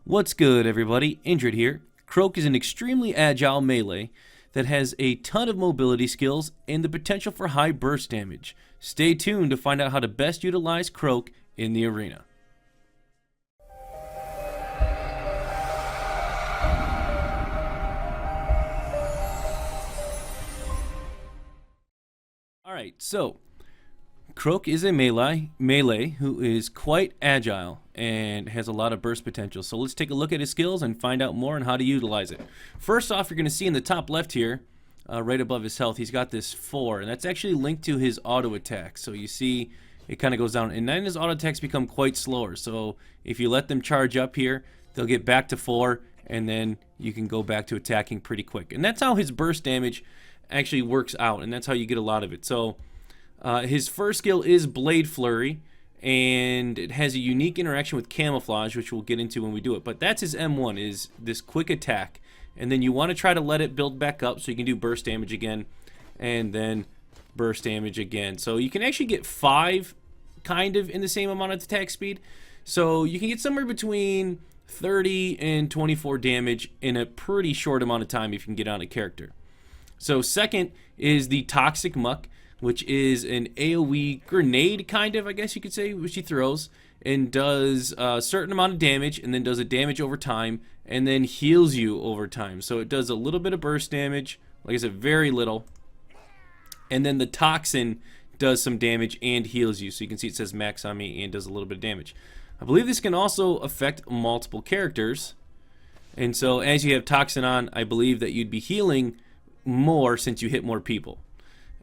What's good, everybody? Indrid here. Croak is an extremely agile melee that has a ton of mobility skills and the potential for high burst damage. Stay tuned to find out how to best utilize Croak in the arena. Alright, so Croak is a melee who is quite agile and has a lot of burst potential. So let's take a look at his skills and find out more on how to utilize it. First off, you're going to see in the top left here, right above his health, he's got this 4, and that's actually linked to his auto attack. So you see it kind of goes down, and then his auto attacks become quite slower. So if you let them charge up here, they'll get back to 4, and then you can go back to attacking pretty quick. And that's how his burst damage actually works out, and that's how you get a lot of it. So his first skill is Blade Flurry, and it has a unique interaction with Camouflage, which we'll get into when we do it. But that's his M1, is this quick attack. And then you want to try to let it build back up so you can do burst damage again, and then burst damage again. So you can actually get 5 kind of in the same amount of attack speed. So you can get somewhere between 30 and 24 damage in a pretty short amount of time if you can get on a character. So second is the Toxic Muck, which is an AoE grenade, kind of, I guess you could say, which he throws and does a certain amount of damage, and then does a damage over time, and then heals you over time. So it does a little bit of burst damage, like I said, very little, and then the Toxin does some damage and heals you. So you can see it says max on me and does a little bit of damage. I believe this can also affect multiple characters, and so as you have Toxin on, I believe that you'd be healing more since you hit more people.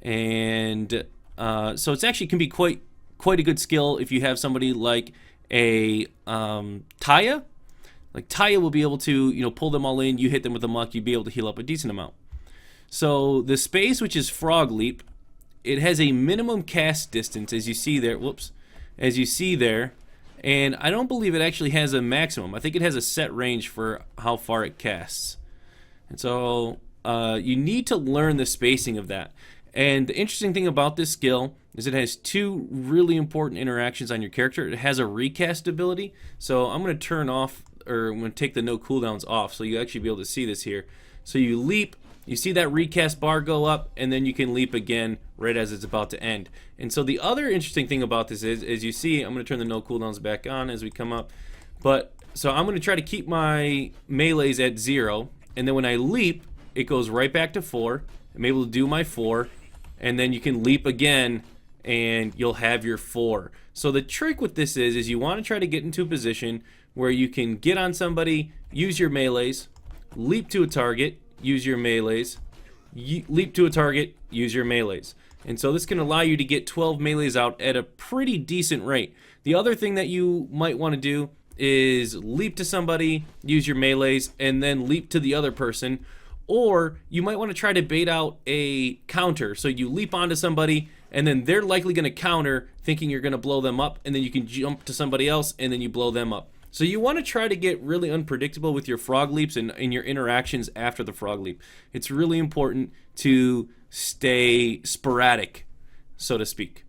And so it's actually can be quite a good skill if you have somebody like a Taya. Like Taya will be able to pull them all in. You hit them with a Muck, you'd be able to heal up a decent amount. So the space, which is Frog Leap, it has a minimum cast distance, as you see there. Whoops, as you see there, and I don't believe it actually has a maximum. I think it has a set range for how far it casts, and so you need to learn the spacing of that. And the interesting thing about this skill is it has 2 really important interactions on your character. It has a recast ability. So I'm going to turn off, or I'm going to take the no cooldowns off so you actually be able to see this here. So you leap, you see that recast bar go up, and then you can leap again right as it's about to end. And so the other interesting thing about this is, as you see, I'm going to turn the no cooldowns back on as we come up. But so I'm going to try to keep my melees at 0, and then when I leap, it goes right back to 4. I'm able to do my 4. And then you can leap again and you'll have your 4. So the trick with this is you want to try to get into a position where you can get on somebody, use your melees, leap to a target, use your melees, leap to a target, use your melees. And so this can allow you to get 12 melees out at a pretty decent rate. The other thing that you might want to do is leap to somebody, use your melees, and then leap to the other person. Or you might want to try to bait out a counter. So you leap onto somebody, and then they're likely going to counter, thinking you're going to blow them up, and then you can jump to somebody else, and then you blow them up. So you want to try to get really unpredictable with your frog leaps and in your interactions after the frog leap. It's really important to stay sporadic, so to speak.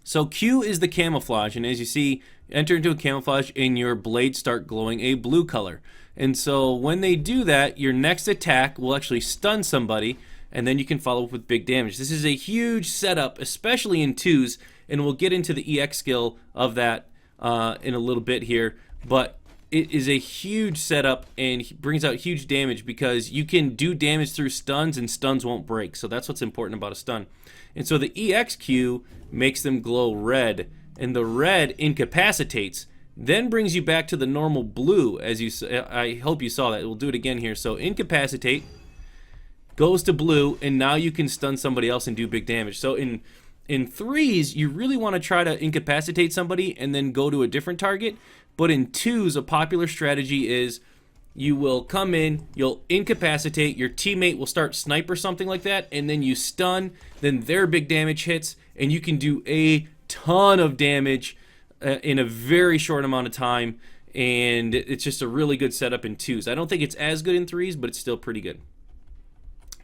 So Q is the camouflage, and as you see, enter into a camouflage and your blades start glowing a blue color. And so when they do that, your next attack will actually stun somebody, and then you can follow up with big damage. This is a huge setup, especially in 2s, and we'll get into the EX skill of that in a little bit here. But it is a huge setup and brings out huge damage because you can do damage through stuns and stuns won't break. So that's what's important about a stun. And so the EXQ makes them glow red, and the red incapacitates, then brings you back to the normal blue, as I hope you saw that. We'll do it again here. So incapacitate goes to blue, and now you can stun somebody else and do big damage. So in 3s, you really want to try to incapacitate somebody and then go to a different target. But in 2s, a popular strategy is you will come in, you'll incapacitate, your teammate will start snipe or something like that, and then you stun, then their big damage hits, and you can do a ton of damage in a very short amount of time, and it's just a really good setup in 2s. I don't think it's as good in 3s, but it's still pretty good.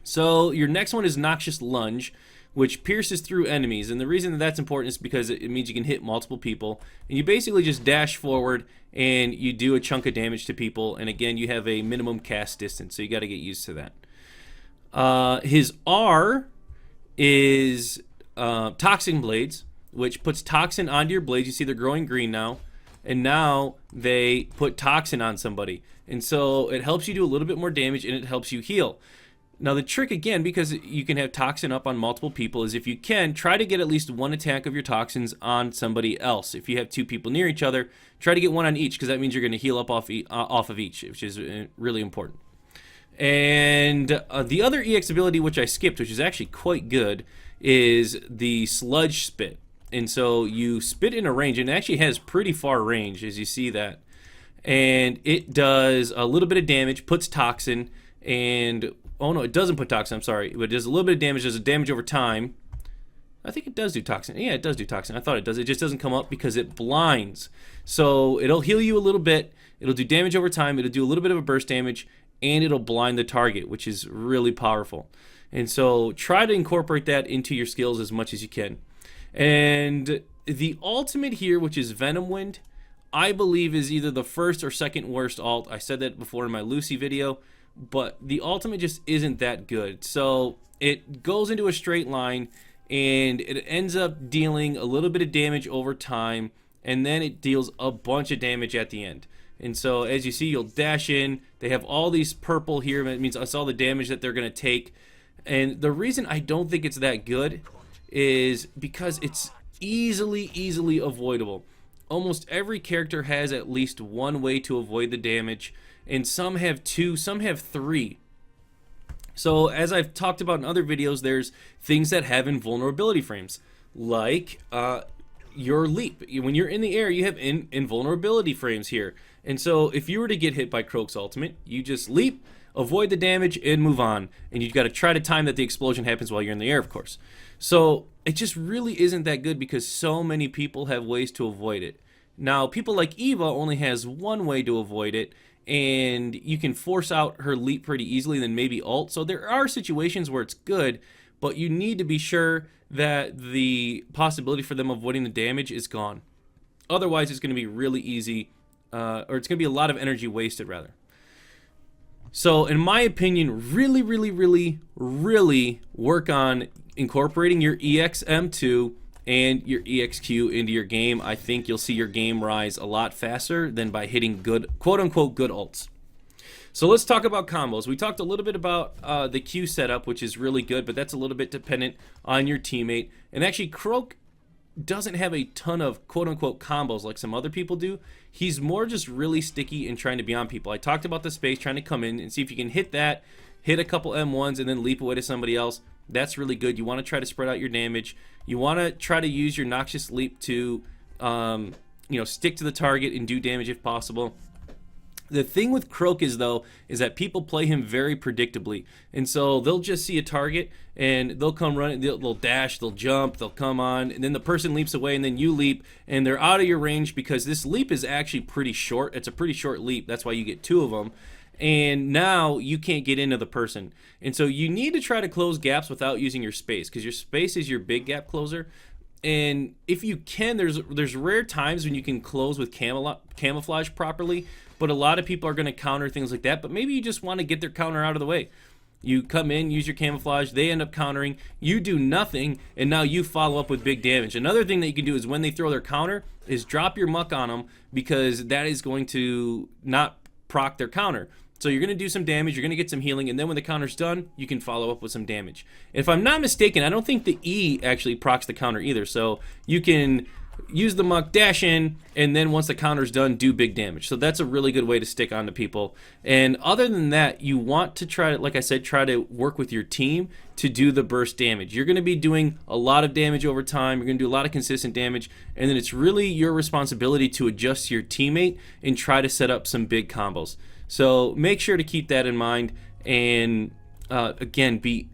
So your next one is Noxious Lunge, which pierces through enemies. And the reason that that's important is because it means you can hit multiple people. And you basically just dash forward and you do a chunk of damage to people. And again, you have a minimum cast distance, so you got to get used to that. His R is Toxin blades, which puts toxin onto your blades. You see they're growing green now. And now they put toxin on somebody. And so it helps you do a little bit more damage, and it helps you heal. Now the trick, again, because you can have toxin up on multiple people, is if you can, try to get at least one attack of your toxins on somebody else. If you have two people near each other, try to get one on each, because that means you're going to heal up off of each, which is really important. And the other EX ability, which I skipped, which is actually quite good, is the sludge spit. And so you spit in a range, and it actually has pretty far range, as you see that. And it does a little bit of damage, puts toxin, and oh no, it doesn't put toxin, I'm sorry, but it does a little bit of damage, does a damage over time. I think it does do toxin. Yeah, it does do toxin. I thought it does. It just doesn't come up because it blinds. So it'll heal you a little bit, it'll do damage over time, it'll do a little bit of a burst damage, and it'll blind the target, which is really powerful. And so try to incorporate that into your skills as much as you can. And the ultimate here, which is Venom Wind, I believe is either the first or second worst ult. I said that before in my Lucy video, but the ultimate just isn't that good. So it goes into a straight line, and it ends up dealing a little bit of damage over time, and then it deals a bunch of damage at the end. And so as you see, you'll dash in. They have all these purple here. That means that's all the damage that they're going to take. And the reason I don't think it's that good is because it's easily avoidable. Almost every character has at least one way to avoid the damage, and some have two, some have three. So as I've talked about in other videos, there's things that have invulnerability frames, like your leap. When you're in the air, you have invulnerability frames here. And so if you were to get hit by Croak's ultimate, you just leap, avoid the damage, and move on. And you've got to try to time that the explosion happens while you're in the air, of course. So it just really isn't that good because so many people have ways to avoid it. Now, people like Eva only has one way to avoid it, and you can force out her leap pretty easily, then maybe ult. So there are situations where it's good, but you need to be sure that the possibility for them avoiding the damage is gone. Otherwise, it's going to be really easy, or it's going to be a lot of energy wasted, rather. So, in my opinion, really work on incorporating your EXM2 and your EXQ into your game. I think you'll see your game rise a lot faster than by hitting good, quote-unquote, good ults. So let's talk about combos. We talked a little bit about the Q setup, which is really good, but that's a little bit dependent on your teammate. And actually, Croak doesn't have a ton of quote-unquote combos like some other people do. He's more just really sticky and trying to be on people. I talked about the space, trying to come in and see if you can hit that, hit a couple M1s, and then leap away to somebody else. That's really good. You want to try to spread out your damage. You want to try to use your Noxious Leap to stick to the target and do damage if possible. The thing with Croak is that people play him very predictably. And so they'll just see a target and they'll come running, they'll dash, they'll jump, they'll come on, and then the person leaps away and then you leap and they're out of your range because this leap is actually pretty short. It's a pretty short leap. That's why you get two of them. And now you can't get into the person. And so you need to try to close gaps without using your space, because your space is your big gap closer. And if you can, there's rare times when you can close with camouflage properly, but a lot of people are going to counter things like that. But maybe you just want to get their counter out of the way. You come in, use your camouflage, they end up countering, you do nothing, and now you follow up with big damage. Another thing that you can do is when they throw their counter is drop your muck on them, because that is going to not proc their counter. So you're going to do some damage, you're going to get some healing, and then when the counter's done, you can follow up with some damage. If I'm not mistaken, I don't think the E actually procs the counter either. So you can use the muck, dash in, and then once the counter's done, do big damage. So that's a really good way to stick onto people. And other than that, you want to try to, like I said, try to work with your team to do the burst damage. You're going to be doing a lot of damage over time. You're going to do a lot of consistent damage. And then it's really your responsibility to adjust your teammate and try to set up some big combos. So make sure to keep that in mind, and again, be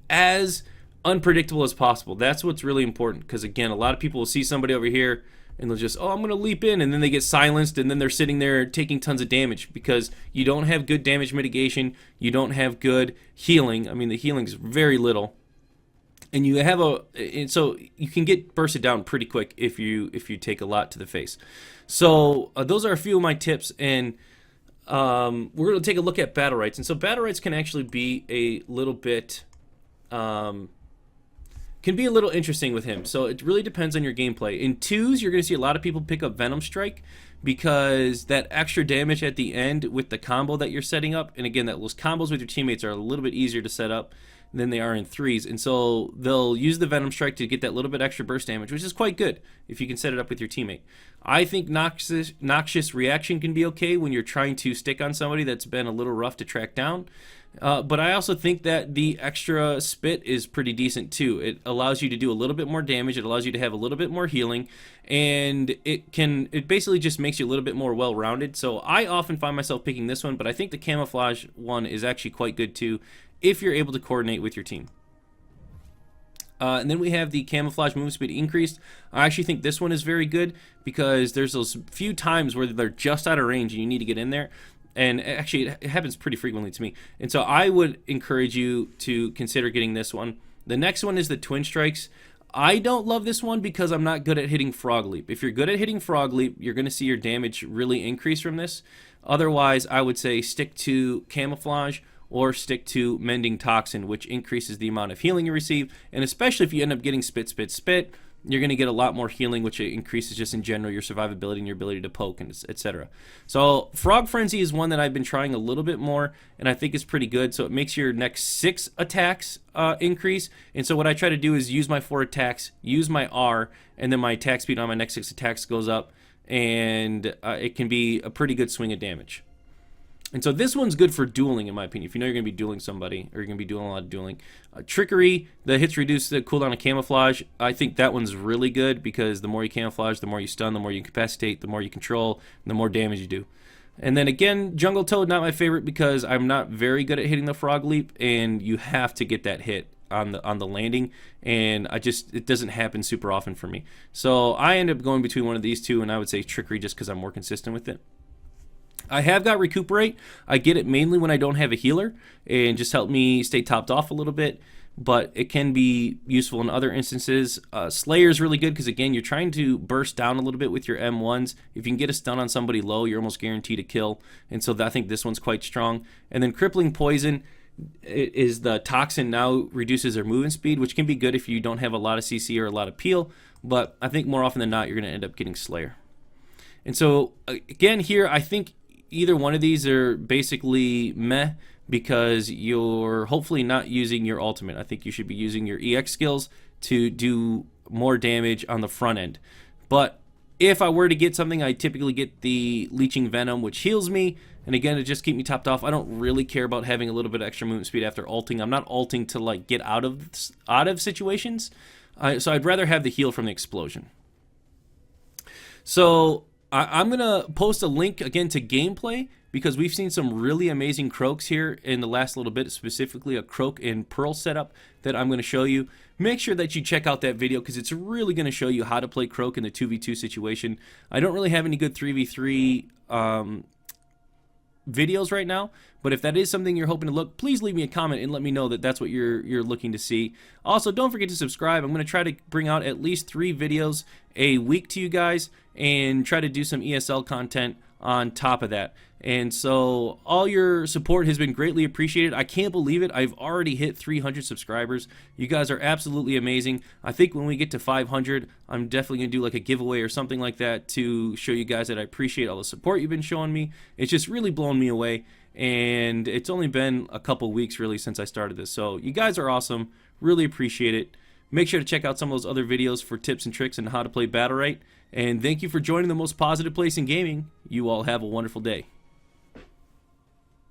as unpredictable as possible. That's what's really important, because again, a lot of people will see somebody over here and they'll just, oh, I'm going to leap in, and then they get silenced, and then they're sitting there taking tons of damage because you don't have good damage mitigation, you don't have good healing. I mean, the healing's very little. and you have and so you can get bursted down pretty quick if you take a lot to the face. So those are a few of my tips, and we're going to take a look at Battlerites. And so Battlerites can actually be a little bit interesting with him. So it really depends on your gameplay. In twos, you're going to see a lot of people pick up Venom Strike because that extra damage at the end with the combo that you're setting up, and again, those combos with your teammates are a little bit easier to set up than they are in threes, and so they'll use the Venom Strike to get that little bit extra burst damage, which is quite good if you can set it up with your teammate. I think Noxious Reaction can be okay when you're trying to stick on somebody that's been a little rough to track down. But I also think that the extra spit is pretty decent too. It allows you to do a little bit more damage. It allows you to have a little bit more healing, and it basically just makes you a little bit more well-rounded. So I often find myself picking this one, but I think the Camouflage one is actually quite good too if you're able to coordinate with your team. And then we have the Camouflage movement speed increased. I actually think this one is very good because there's those few times where they're just out of range and you need to get in there. And actually, it happens pretty frequently to me. And so I would encourage you to consider getting this one. The next one is the Twin Strikes. I don't love this one because I'm not good at hitting Frog Leap. If you're good at hitting Frog Leap, you're going to see your damage really increase from this. Otherwise, I would say stick to Camouflage or stick to Mending Toxin, which increases the amount of healing you receive. And especially if you end up getting Spit, Spit, Spit, you're going to get a lot more healing, which increases just in general your survivability and your ability to poke, and etc. So Frog Frenzy is one that I've been trying a little bit more, and I think is pretty good. So it makes your next 6 attacks increase. And so what I try to do is use my 4 attacks, use my R, and then my attack speed on my next 6 attacks goes up, and it can be a pretty good swing of damage. And so this one's good for dueling, in my opinion. If you know you're going to be dueling somebody, or you're going to be doing a lot of dueling. Trickery, the hits reduce the cooldown of Camouflage. I think that one's really good because the more you camouflage, the more you stun, the more you incapacitate, the more you control, and the more damage you do. And then again, Jungle Toad, not my favorite because I'm not very good at hitting the Frog Leap, and you have to get that hit on the landing, and it doesn't happen super often for me. So I end up going between one of these two, and I would say Trickery just because I'm more consistent with it. I have got Recuperate. I get it mainly when I don't have a healer and just help me stay topped off a little bit, but it can be useful in other instances. Slayer is really good because, again, you're trying to burst down a little bit with your M1s. If you can get a stun on somebody low, you're almost guaranteed a kill, and so I think this one's quite strong. And then Crippling Poison is the Toxin now reduces their movement speed, which can be good if you don't have a lot of CC or a lot of peel, but I think more often than not, you're going to end up getting Slayer. And so, again, here, I think either one of these are basically meh because you're hopefully not using your ultimate. I think you should be using your EX skills to do more damage on the front end. But if I were to get something, I typically get the Leeching Venom, which heals me. And again, it just keeps me topped off. I don't really care about having a little bit of extra movement speed after ulting. I'm not ulting to like get out of situations. So I'd rather have the heal from the explosion. So I'm going to post a link again to gameplay because we've seen some really amazing Croaks here in the last little bit, specifically a Croak and Pearl setup that I'm going to show you. Make sure that you check out that video because it's really going to show you how to play Croak in the 2v2 situation. I don't really have any good 3v3 videos right now, but if that is something you're hoping to look, please leave me a comment and let me know that that's what you're looking to see. Also, don't forget to subscribe. I'm going to try to bring out at least 3 videos a week to you guys and try to do some ESL content on top of that. And so all your support has been greatly appreciated. I can't believe it. I've already hit 300 subscribers. You guys are absolutely amazing. I think when we get to 500, I'm definitely going to do like a giveaway or something like that to show you guys that I appreciate all the support you've been showing me. It's just really blown me away. And it's only been a couple weeks really since I started this. So you guys are awesome. Really appreciate it. Make sure to check out some of those other videos for tips and tricks on how to play Battlerite. And thank you for joining the most positive place in gaming. You all have a wonderful day.